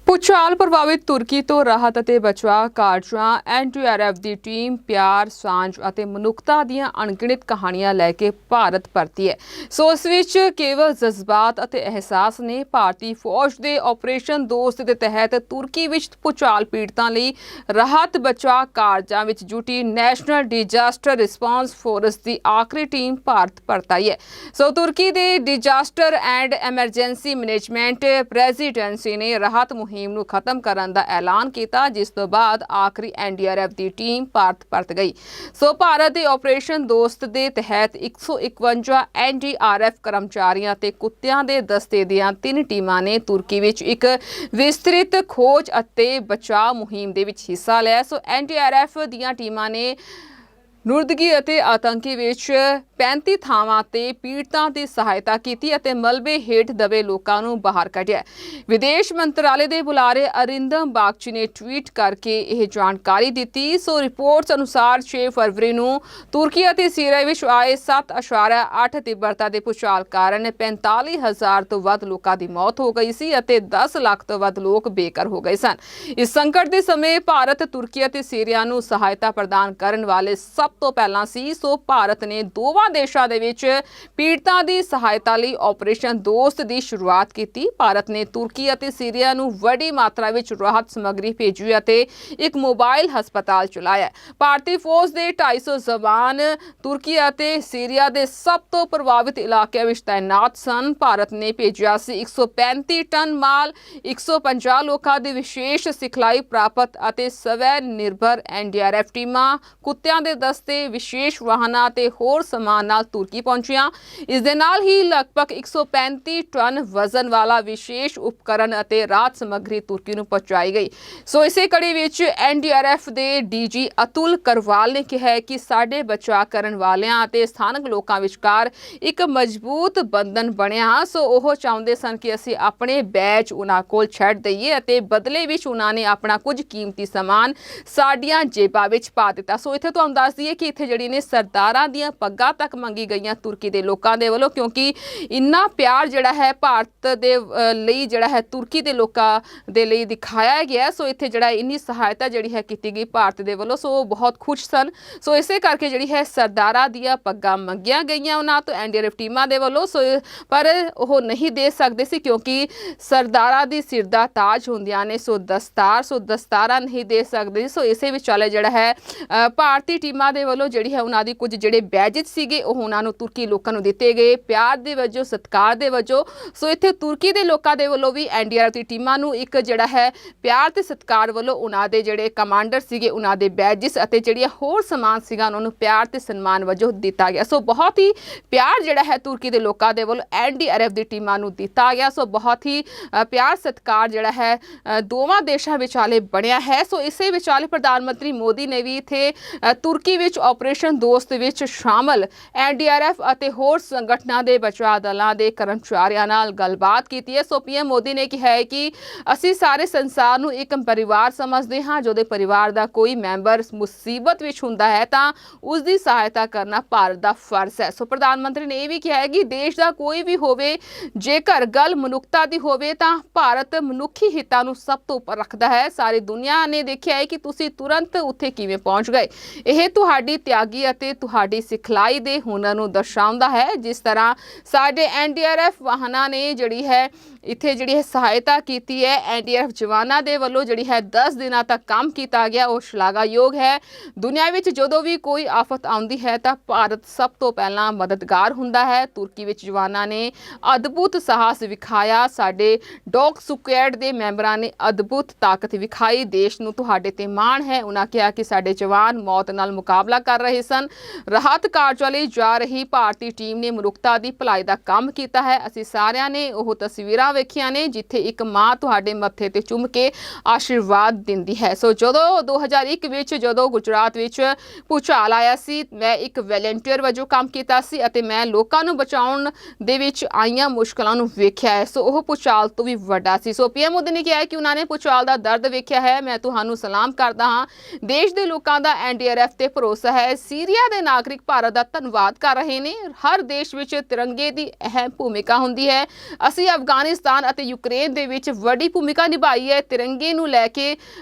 ਭੂਚਾਲ ਪ੍ਰਭਾਵਿਤ ਤੁਰਕੀ ਤੋਂ ਰਾਹਤ ਅਤੇ ਬਚਾਅ ਕਾਰਜਾਂ ਐਨਡੀਆਰਐਫ ਦੀ ਟੀਮ ਪਿਆਰ, ਸਾਂਝ ਅਤੇ ਮਨੁੱਖਤਾ ਦੀਆਂ ਅਣਗਿਣਤ ਕਹਾਣੀਆਂ ਲੈ ਕੇ ਭਾਰਤ ਪਰਤੀ ਹੈ। ਸੋ ਇਸ ਵਿੱਚ ਕੇਵਲ ਜਜ਼ਬਾਤ ਅਤੇ ਅਹਿਸਾਸ ਨੇ। ਭਾਰਤੀ ਫੌਜ ਦੇ ਆਪਰੇਸ਼ਨ ਦੋਸਤ ਦੇ ਤਹਿਤ ਤੁਰਕੀ ਵਿੱਚ ਭੂਚਾਲ ਪੀੜਤਾਂ ਲਈ ਰਾਹਤ ਬਚਾਅ ਕਾਰਜਾਂ ਵਿੱਚ ਜੁਟੀ ਨੈਸ਼ਨਲ ਡਿਜ਼ਾਸਟਰ ਰਿਸਪਾਂਸ ਫੋਰਸ ਦੀ ਆਖਰੀ ਟੀਮ ਭਾਰਤ ਪਰਤ ਆਈ ਹੈ। ਸੋ ਤੁਰਕੀ ਦੇ disaster and emergency management presidency ਨੇ ਰਾਹਤ ਮੁਹਿੰਮ ਨੂੰ ਖਤਮ ਕਰਨ ਦਾ ਐਲਾਨ ਕੀਤਾ, ਜਿਸ ਤੋਂ ਬਾਅਦ ਆਖਰੀ ਐਨਡੀਆਰਐਫ ਦੀ ਟੀਮ ਭਾਰਤ ਪਰਤ ਗਈ। ਸੋ ਭਾਰਤ ਦੇ ਆਪਰੇਸ਼ਨ ਦੋਸਤ ਦੇ ਤਹਿਤ 151 ਐਨਡੀਆਰਐਫ ਕਰਮਚਾਰੀਆਂ ਤੇ ਕੁੱਤਿਆਂ ਦੇ ਦਸਤੇ ਦੀਆਂ 3 ਟੀਮਾਂ ਨੇ ਤੁਰਕੀ ਵਿੱਚ ਇੱਕ ਵਿਸਤ੍ਰਿਤ ਖੋਜ ਅਤੇ ਬਚਾਅ ਮੁਹਿੰਮ ਦੇ ਵਿੱਚ ਹਿੱਸਾ ਲਿਆ। ਸੋ ਐਨਡੀਆਰਐਫ ਦੀਆਂ ਟੀਮਾਂ ਨੇ ਨੁਰਦਗੀ ਅਤੇ ਆਤੰਕੀ ਵਿੱਚ 35 ਥਾਵਾਂ ਤੇ ਪੀੜਤਾਂ ਦੀ ਸਹਾਇਤਾ ਕੀਤੀ ਅਤੇ ਮਲਬੇ ਹੇਠ ਦਬੇ ਲੋਕਾਂ ਨੂੰ ਬਾਹਰ ਕੱਢਿਆ। ਵਿਦੇਸ਼ ਮੰਤਰਾਲੇ ਦੇ ਬੁਲਾਰੇ ਅਰਿੰਦਮ ਬਾਗਚੀ ਨੇ ਟਵੀਟ ਕਰਕੇ ਇਹ ਜਾਣਕਾਰੀ ਦਿੱਤੀ। ਸੋ ਰਿਪੋਰਟਸ ਅਨੁਸਾਰ 6 ਫਰਵਰੀ ਨੂੰ ਤੁਰਕੀ ਅਤੇ ਸੀਰੀਆ ਵਿੱਚ ਆਏ 7.8 ਤੀਬਰਤਾ ਦੇ ਭੂਚਾਲ ਕਾਰਨ 45,000 ਤੋਂ ਵੱਧ ਲੋਕਾਂ ਦੀ ਮੌਤ ਹੋ ਗਈ ਸੀ ਅਤੇ 10 ਲੱਖ ਤੋਂ ਵੱਧ ਲੋਕ ਬੇਘਰ ਹੋ ਗਏ ਸਨ। ਇਸ ਸੰਕਟ ਦੇ ਸਮੇਂ ਭਾਰਤ ਤੁਰਕੀ ਅਤੇ ਸੀਰੀਆ ਨੂੰ ਸਹਾਇਤਾ ਪ੍ਰਦਾਨ ਕਰਨ ਵਾਲੇ ਸਭ ਤੋਂ ਪਹਿਲਾਂ ਸੀ। ਸੋ ਭਾਰਤ ਨੇ ਦੋਵਾਂ ਦੇਸ਼ਾਂ ਦੇ ਵਿੱਚ ਪੀੜਤਾਂ ਦੀ ਸਹਾਇਤਾ ਲਈ ਆਪਰੇਸ਼ਨ ਦੋਸਤ ਦੀ ਸ਼ੁਰੂਆਤ ਕੀਤੀ। ਭਾਰਤ ਨੇ ਤੁਰਕੀ ਅਤੇ ਸੀਰੀਆ ਨੂੰ ਵੱਡੀ ਮਾਤਰਾ ਵਿੱਚ ਰਾਹਤ ਸਮੱਗਰੀ ਭੇਜੀ ਅਤੇ ਇੱਕ ਮੋਬਾਈਲ ਹਸਪਤਾਲ ਚਲਾਇਆ। ਭਾਰਤੀ ਫੌਜ ਦੇ 250 ਜਵਾਨ ਤੁਰਕੀ ਅਤੇ ਸੀਰੀਆ ਦੇ ਸਭ ਤੋਂ ਪ੍ਰਭਾਵਿਤ ਇਲਾਕਿਆਂ ਵਿੱਚ ਤਾਇਨਾਤ ਸਨ। ਭਾਰਤ ਨੇ ਭੇਜਿਆ ਸੀ 135 ਟਨ ਮਾਲ, 150 ਲੋਕਾਂ ਦੀ ਵਿਸ਼ੇਸ਼ ਸਿਖਲਾਈ ਪ੍ਰਾਪਤ ਅਤੇ ਸਵੈ ਨਿਰਭਰ ਐਨਡੀਆਰਐਫ ਟੀਮਾਂ, ਕੁੱਤਿਆਂ ਦੇ ਦਸਤੇ, ਵਿਸ਼ੇਸ਼ ਵਾਹਨਾਂ ਤੇ ਹੋਰ ਸਮਾਨ ਨਾਲ ਤੁਰਕੀ ਪਹੁੰਚੀਆਂ। ਇਸ ਦੇ ਨਾਲ ਹੀ ਲਗਭਗ 135 ਟਨ ਵਜ਼ਨ ਵਾਲਾ ਵਿਸ਼ੇਸ਼ ਉਪਕਰਨ ਅਤੇ ਰਾਹਤ ਸਮੱਗਰੀ ਤੁਰਕੀ ਨੂੰ ਪਹੁੰਚਾਈ ਗਈ। ਸੋ ਇਸੇ ਕੜੀ ਵਿੱਚ ਐਨਡੀਆਰਐਫ ਦੇ ਡੀਜੀ ਅਤੁਲ ਕਰਵਾਲ ਨੇ ਕਿਹਾ ਕਿ ਸਾਡੇ ਬਚਾਅ ਕਰਨ ਵਾਲਿਆਂ ਅਤੇ ਸਥਾਨਕ ਲੋਕਾਂ ਵਿਚਕਾਰ ਇੱਕ ਮਜ਼ਬੂਤ ਬੰਧਨ ਬਣਿਆ। ਸੋ ਉਹ ਚਾਹੁੰਦੇ ਸਨ ਕਿ ਅਸੀਂ ਆਪਣੇ ਬੈਜ ਉਹਨਾਂ ਕੋਲ ਛੱਡ ਦਈਏ ਅਤੇ ਬਦਲੇ ਵਿੱਚ ਉਹਨਾਂ ਨੇ ਆਪਣਾ ਕੁਝ ਕੀਮਤੀ ਸਮਾਨ ਸਾਡੀਆਂ ਜੇਬਾਂ ਵਿੱਚ ਪਾ ਦਿੱਤਾ। ਸੋ ਇੱਥੇ ਤੁਹਾਨੂੰ ਦੱਸ ਦਈਏ ਕਿ ਇੱਥੇ ਜਿਹੜੀ ਨੇ ਸਰਦਾਰਾਂ ਦੀਆਂ ਪੱਗਾਂ ਤੱਕ ਮੰਗੀ ਗਈਆਂ ਤੁਰਕੀ ਦੇ ਲੋਕਾਂ ਦੇ ਵੱਲੋਂ, ਕਿਉਂਕਿ ਇੰਨਾ ਪਿਆਰ ਜਿਹੜਾ ਹੈ ਭਾਰਤ ਦੇ ਲਈ ਜਿਹੜਾ ਹੈ ਤੁਰਕੀ ਦੇ ਲੋਕਾਂ ਦੇ ਲਈ ਦਿਖਾਇਆ ਗਿਆ। ਸੋ ਇੱਥੇ ਜਿਹੜਾ ਇੰਨੀ ਸਹਾਇਤਾ ਜਿਹੜੀ ਹੈ ਕੀਤੀ ਗਈ ਭਾਰਤ ਦੇ ਵੱਲੋਂ, ਸੋ ਬਹੁਤ ਖੁਸ਼ ਸਨ। ਸੋ ਇਸੇ ਕਰਕੇ ਜਿਹੜੀ ਹੈ ਸਰਦਾਰਾਂ ਦੀਆਂ ਪੱਗਾਂ ਮੰਗੀਆਂ ਗਈਆਂ ਉਹਨਾਂ ਤੋਂ ਐਨਡੀਆਰਐਫ ਟੀਮਾਂ ਦੇ ਵੱਲੋਂ। ਸੋ ਪਰ ਉਹ ਨਹੀਂ ਦੇ ਸਕਦੇ ਸੀ ਕਿਉਂਕਿ ਸਰਦਾਰਾਂ ਦੀ ਸਿਰ ਦਾ ਤਾਜ ਹੁੰਦੀਆਂ ਨੇ ਸੋ ਦਸਤਾਰਾਂ ਨਹੀਂ ਦੇ ਸਕਦੇ। ਸੋ ਇਸੇ ਵਿਚਾਲੇ ਜਿਹੜਾ ਹੈ ਭਾਰਤੀ ਟੀਮਾਂ ਦੇ ਵੱਲੋਂ ਜਿਹੜੀ ਹੈ ਉਹਨਾਂ ਦੀ ਕੁਝ ਜਿਹੜੇ ਬੈਜਸ ਸੀਗੇ ਉਹ ਉਹਨਾਂ ਨੂੰ ਤੁਰਕੀ ਲੋਕਾਂ ਨੂੰ ਦਿੱਤੇ ਗਏ ਪਿਆਰ ਦੇ ਵਜੋਂ, ਸਤਿਕਾਰ ਦੇ ਵਜੋਂ। ਸੋ ਇੱਥੇ ਤੁਰਕੀ ਦੇ ਲੋਕਾਂ ਦੇ ਵੱਲੋਂ ਵੀ ਐਨਡੀਆਰਐਫ ਦੀ ਟੀਮਾਂ ਨੂੰ ਇੱਕ ਜਿਹੜਾ ਹੈ ਪਿਆਰ ਤੇ ਸਤਿਕਾਰ ਵੱਲੋਂ ਉਹਨਾਂ ਦੇ ਜਿਹੜੇ ਕਮਾਂਡਰ ਸੀਗੇ ਉਹਨਾਂ ਦੇ ਬੈਜਸ ਅਤੇ ਜਿਹੜੀਆਂ ਹੋਰ ਸਮਾਨ ਸੀਗਾ ਉਹਨਾਂ ਨੂੰ ਪਿਆਰ ਤੇ ਸਨਮਾਨ ਵਜੋਂ ਦਿੱਤਾ ਗਿਆ। ਸੋ ਬਹੁਤ ਹੀ ਪਿਆਰ ਜਿਹੜਾ ਹੈ ਤੁਰਕੀ ਦੇ ਲੋਕਾਂ ਦੇ ਵੱਲੋਂ ਐਨਡੀਆਰਐਫ ਦੀ ਟੀਮਾਂ ਨੂੰ ਦਿੱਤਾ ਗਿਆ। ਸੋ ਬਹੁਤ ਹੀ ਪਿਆਰ ਸਤਿਕਾਰ ਜਿਹੜਾ ਹੈ ਦੋਵਾਂ ਦੇਸ਼ਾਂ ਵਿਚਾਲੇ ਬਣਿਆ ਹੈ। ਸੋ ਇਸੇ ਵਿਚਾਲੇ ਪ੍ਰਧਾਨ ਮੰਤਰੀ ਮੋਦੀ ਨੇ ਵੀ ਇੱਥੇ ਤੁਰਕੀ ਵਿੱਚ ਆਪਰੇਸ਼ਨ ਦੋਸਤ ਵਿੱਚ ਸ਼ਾਮਲ ਐਨਡੀਆਰਐਫ ਅਤੇ ਹੋਰ ਸੰਗਠਨਾਂ ਦੇ ਬਚਾਅ ਦਲਾਂ ਦੇ ਕਰਮਚਾਰੀਆਂ ਨਾਲ ਗੱਲਬਾਤ ਕੀਤੀ ਹੈ। ਸੋ ਪੀਐਮ ਮੋਦੀ ਨੇ ਕਿਹਾ ਹੈ ਕਿ ਅਸੀਂ ਸਾਰੇ ਸੰਸਾਰ ਨੂੰ ਇੱਕ ਪਰਿਵਾਰ ਸਮਝਦੇ ਹਾਂ। ਜਦੋਂ ਪਰਿਵਾਰ ਦਾ ਕੋਈ ਮੈਂਬਰ ਮੁਸੀਬਤ ਵਿੱਚ ਹੁੰਦਾ ਹੈ ਤਾਂ ਉਸ ਦੀ ਸਹਾਇਤਾ ਕਰਨਾ ਭਾਰਤ ਦਾ ਫਰਜ਼ ਹੈ। ਸੋ ਪ੍ਰਧਾਨ ਮੰਤਰੀ ਨੇ ਇਹ ਵੀ ਕਿਹਾ ਹੈ ਕਿ ਦੇਸ਼ ਦਾ ਕੋਈ ਵੀ ਹੋਵੇ, ਜੇਕਰ ਗੱਲ ਮਨੁੱਖਤਾ ਦੀ ਹੋਵੇ ਤਾਂ ਭਾਰਤ ਮਨੁੱਖੀ ਹਿੱਤਾਂ ਨੂੰ ਸਭ ਤੋਂ ਉੱਪਰ ਰੱਖਦਾ ਹੈ। ਸਾਰੀ ਦੁਨੀਆ ਨੇ ਦੇਖਿਆ ਹੈ ਕਿ ਤੁਸੀਂ ਤੁਰੰਤ ਉੱਥੇ ਕਿਵੇਂ ਪਹੁੰਚ ਗਏ। ਇਹ ਤੁਹਾਡੀ ਤਿਆਗੀ ਅਤੇ ਤੁਹਾਡੀ ਸਿਖਲਾਈ ਦੇ ਹੁਨਰ ਨੂੰ ਦਰਸਾਉਂਦਾ ਹੈ। ਜਿਸ ਤਰ੍ਹਾਂ ਸਾਡੇ ਐਨਡੀਆਰਐਫ ਵਾਹਨਾਂ ਨੇ ਜਿਹੜੀ ਹੈ ਇੱਥੇ ਜਿਹੜੀ ਹੈ ਸਹਾਇਤਾ ਕੀਤੀ ਹੈ। ਐਨਡੀਆਰਐਫ ਜਵਾਨਾਂ ਦੇ ਵੱਲੋਂ ਜਿਹੜੀ ਹੈ 10 ਦਿਨਾਂ ਤੱਕ ਕੰਮ ਕੀਤਾ ਗਿਆ, ਉਹ ਸ਼ਲਾਘਾਯੋਗ ਹੈ। ਦੁਨੀਆ ਵਿੱਚ ਜਦੋਂ ਵੀ ਕੋਈ ਆਫਤ ਆਉਂਦੀ ਹੈ ਤਾਂ ਭਾਰਤ ਸਭ ਤੋਂ ਪਹਿਲਾਂ ਮਦਦਗਾਰ ਹੁੰਦਾ ਹੈ। ਤੁਰਕੀ ਵਿੱਚ ਜਵਾਨਾਂ ਨੇ ਅਦਭੁਤ ਸਾਹਸ ਵਿਖਾਇਆ। ਸਾਡੇ ਡੌਗ ਸਕੁਐਡ ਦੇ ਮੈਂਬਰਾਂ ਨੇ ਅਦਭੁਤ ਤਾਕਤ ਵਿਖਾਈ। ਦੇਸ਼ ਨੂੰ ਤੁਹਾਡੇ ਤੇ ਮਾਣ ਹੈ। ਉਹਨਾਂ ਕਿਹਾ ਕਿ ਸਾਡੇ ਜਵਾਨ ਮੌਤ ਨਾਲ ਮੁਕਾਬਲਾ ਕਰ ਰਹੇ ਸਨ। ਰਾਹਤ ਕਾਰਜਾਂ ਲਈ ਜਾ ਰਹੀ ਭਾਰਤੀ ਟੀਮ ਨੇ ਮਨੁੱਖਤਾ ਦੀ ਭਲਾਈ ਦਾ ਕੰਮ ਕੀਤਾ ਹੈ। ਅਸੀਂ ਸਾਰਿਆਂ ਨੇ ਉਹ ਤਸਵੀਰਾਂ ਵੇਖੀਆਂ ਨੇ ਜਿੱਥੇ ਇੱਕ ਮਾਂ ਤੁਹਾਡੇ ਮੱਥੇ ਤੇ ਚੁੰਮ ਕੇ ਆਸ਼ੀਰਵਾਦ ਦਿੰਦੀ ਹੈ। ਸੋ ਜਦੋਂ 2001 ਵਿੱਚ ਜਦੋਂ ਗੁਜਰਾਤ ਵਿੱਚ ਭੂਚਾਲ ਆਇਆ ਸੀ, ਮੈਂ ਇੱਕ ਵਲੰਟੀਅਰ ਵਜੋਂ ਕੰਮ ਕੀਤਾ ਸੀ ਅਤੇ ਮੈਂ ਲੋਕਾਂ ਨੂੰ ਬਚਾਉਣ ਦੇ ਵਿੱਚ ਆਈਆਂ ਮੁਸ਼ਕਲਾਂ ਨੂੰ ਵੇਖਿਆ ਹੈ। ਸੋ ਉਹ ਭੂਚਾਲ ਤੋਂ ਵੀ ਵੱਡਾ ਸੀ। ਸੋ ਪੀਐਮ ਮੋਦੀ ਨੇ ਕਿਹਾ ਕਿ ਉਹਨਾਂ ਨੇ ਭੂਚਾਲ ਦਾ ਦਰਦ ਵੇਖਿਆ ਹੈ। ਮੈਂ ਤੁਹਾਨੂੰ ਸਲਾਮ ਕਰਦਾ ਹਾਂ। ਦੇਸ਼ ਦੇ ਲੋਕਾਂ ਦਾ ਐਨਡੀਆਰਐਫ ਤੇ ਭਰੋਸਾ ਹੈ। ਸੀਰੀਆ ਦੇ ਨਾਗਰਿਕ ਭਾਰਤ ਦਾ ਧੰਨਵਾਦ ਕਰ ਰਹੇ ਨੇ। ਹਰ ਦੇਸ਼ ਵਿੱਚ ਤਿਰੰਗੇ ਦੀ ਅਹਿਮ ਭੂਮਿਕਾ ਹੁੰਦੀ ਹੈ। ਅਸੀਂ ਅਫਗਾਨਿਸਤਾਨ ਹਿੰਦੁਸਤਾਨ ਅਤੇ ਯੂਕਰੇਨ ਦੇ ਵਿੱਚ ਵੱਡੀ ਭੂਮਿਕਾ ਨਿਭਾਈ ਹੈ। ਤਿਰੰਗੇ ਨੂੰ ਲੈ ਕੇ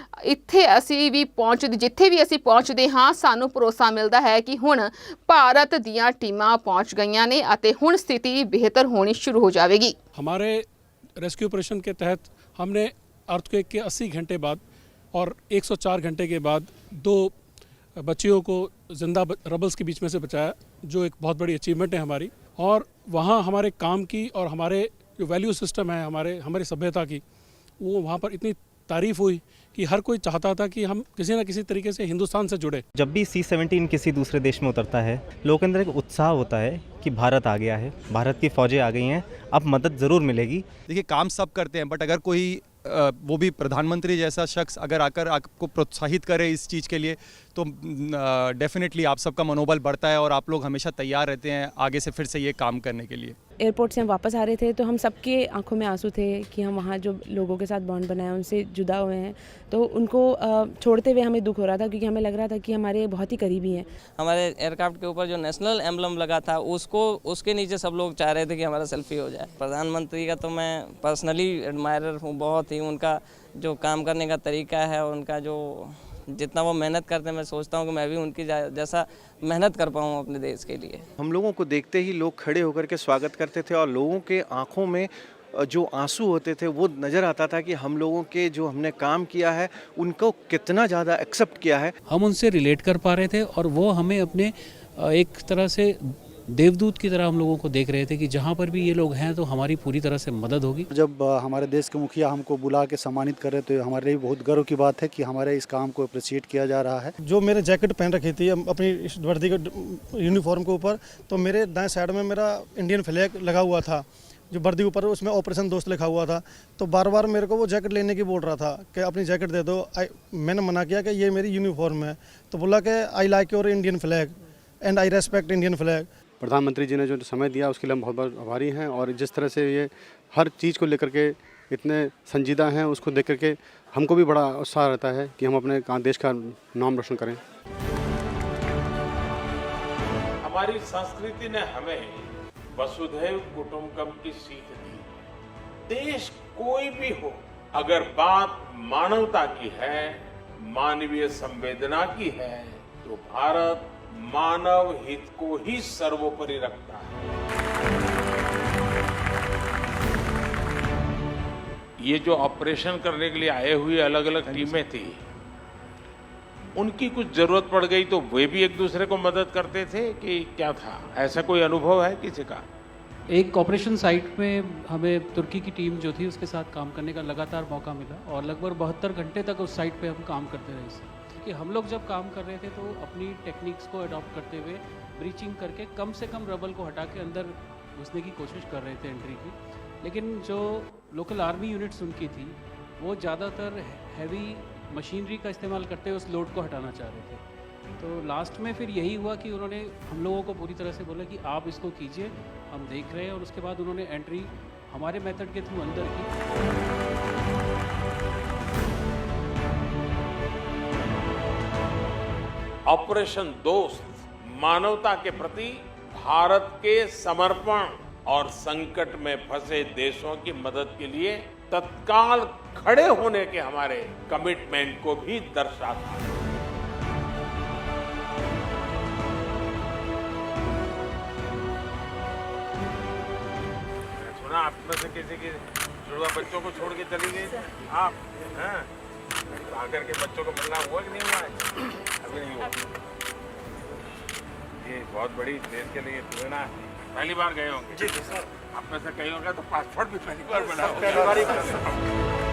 ਇੱਥੇ ਅਸੀਂ ਵੀ ਜਿੱਥੇ ਵੀ ਅਸੀਂ ਪਹੁੰਚਦੇ ਹਾਂ ਸਾਨੂੰ ਭਰੋਸਾ ਮਿਲਦਾ ਹੈ ਕਿ ਹੁਣ ਭਾਰਤ ਦੀਆਂ ਟੀਮਾਂ ਪਹੁੰਚ गई ने ਅਤੇ ਹੁਣ स्थिति बेहतर होनी शुरू हो जाएगी। हमारे रेस्क्यू ऑपरेशन के तहत हमने अर्थक्वेक के 80 घंटे बाद और 104 घंटे के बाद 2 बच्चियों को जिंदा रबल्स के बीच में से बचाया, जो एक बहुत बड़ी अचीवमेंट है हमारी। और वहाँ हमारे काम की और हमारे जो वैल्यू सिस्टम है हमारी सभ्यता की, वो वहाँ पर इतनी तारीफ हुई कि हर कोई चाहता था कि हम किसी न किसी तरीके से हिंदुस्तान से जुड़े। जब भी C-17 किसी दूसरे देश में उतरता है, लोगों के अंदर एक उत्साह होता है कि भारत आ गया है, भारत की फ़ौजें आ गई हैं, अब मदद ज़रूर मिलेगी। देखिए, काम सब करते हैं, बट अगर कोई वो भी प्रधानमंत्री जैसा शख्स अगर आकर आपको प्रोत्साहित करे इस चीज़ के लिए, तो डेफिनेटली आप सबका मनोबल बढ़ता है और आप लोग हमेशा तैयार रहते हैं आगे से फिर से ये काम करने के लिए। एयरपोर्ट से हम वापस आ रहे थे तो हम सबके आंखों में आंसू थे कि हम वहाँ जो लोगों के साथ बॉन्ड बनाए उनसे जुदा हुए हैं, तो उनको छोड़ते हुए हमें दुख हो रहा था, क्योंकि हमें लग रहा था कि हमारे बहुत ही करीबी हैं। हमारे एयरक्राफ्ट के ऊपर जो नेशनल एम्बलम लगा था उसके नीचे सब लोग चाह रहे थे कि हमारा सेल्फी हो जाए। प्रधानमंत्री का तो मैं पर्सनली एडमायरर हूँ बहुत ही, उनका जो काम करने का तरीका है, उनका जो जितना वो मेहनत करते हैं, मैं सोचता हूँ कि मैं भी उनकी जैसा मेहनत कर पाऊँ अपने देश के लिए। हम लोगों को देखते ही लोग खड़े होकर के स्वागत करते थे और लोगों के आंखों में जो आंसू होते थे वो नज़र आता था कि हम लोगों के जो हमने काम किया है उनको कितना ज़्यादा एक्सेप्ट किया है। हम उनसे रिलेट कर पा रहे थे और वो हमें अपने एक तरह से देवदूत की तरह हम लोगों को देख रहे थे कि जहाँ पर भी ये लोग हैं तो हमारी पूरी तरह से मदद होगी। जब हमारे देश के मुखिया हमको बुला के सम्मानित कर रहे तो हमारे लिए बहुत गर्व की बात है कि हमारे इस काम को अप्रिशिएट किया जा रहा है। जो मेरे जैकेट पहन रखी थी अपनी इस वर्दी के यूनिफॉर्म के ऊपर, तो मेरे दाएं साइड में मेरा इंडियन फ्लैग लगा हुआ था, जो वर्दी के ऊपर उसमें ऑपरेशन दोस्त लिखा हुआ था। तो बार बार मेरे को वो जैकेट लेने की बोल रहा था कि अपनी जैकेट दे दो। मैंने मना किया कि ये मेरी यूनिफॉर्म है, तो बोला कि I like your Indian flag and I respect Indian flag. प्रधानमंत्री जी ने जो समय दिया उसके लिए हम बहुत बहुत आभारी हैं, और जिस तरह से ये हर चीज़ को लेकर के इतने संजीदा हैं, उसको देख कर के हमको भी बड़ा उत्साह रहता है कि हम अपने देश का नाम रोशन करें। हमारी संस्कृति ने हमें वसुधैव कुटुंबकम की सीख दी। देश कोई भी हो, अगर बात मानवता की है, मानवीय संवेदना की है, तो भारत मानव हित को ही सर्वोपरि रखता है। ये जो ऑपरेशन करने के लिए आए हुए अलग अलग टीमें थी, उनकी कुछ जरूरत पड़ गई तो वे भी एक दूसरे को मदद करते थे कि क्या था? ऐसा कोई अनुभव है किसी का? एक ऑपरेशन साइट में हमें तुर्की की टीम जो थी उसके साथ काम करने का लगातार मौका मिला और लगभग 72 घंटे तक उस साइट पे हम काम करते रहे। कि हम लोग जब काम कर रहे थे तो अपनी टेक्निक्स को अडॉप्ट करते हुए ब्रीचिंग करके कम से कम रबल को हटा के अंदर घुसने की कोशिश कर रहे थे एंट्री की। लेकिन जो लोकल आर्मी यूनिट्स उनकी थी वो ज़्यादातर हैवी मशीनरी का इस्तेमाल करते हुए उस लोड को हटाना चाह रहे थे। तो लास्ट में फिर यही हुआ कि उन्होंने हम लोगों को पूरी तरह से बोला कि आप इसको कीजिए, हम देख रहे हैं, और उसके बाद उन्होंने एंट्री हमारे मेथड के थ्रू अंदर की। ऑपरेशन दोस्त मानवता के प्रति भारत के समर्पण और संकट में फंसे देशों की मदद के लिए तत्काल खड़े होने के हमारे कमिटमेंट को भी दर्शाता है। सुना आप में से किसी की जुड़वा बच्चों को छोड़ के चली गई आप, हैं? आकर के बच्चों को मिलना हुआ कि नहीं हुआ है? अभी नहीं हुआ। ये बहुत बड़ी देश के लिए प्रेरणा है। पहली बार गए होंगे? जी सर। आप में से कई होंगे तो पासपोर्ट भी पहली बार बना होगा।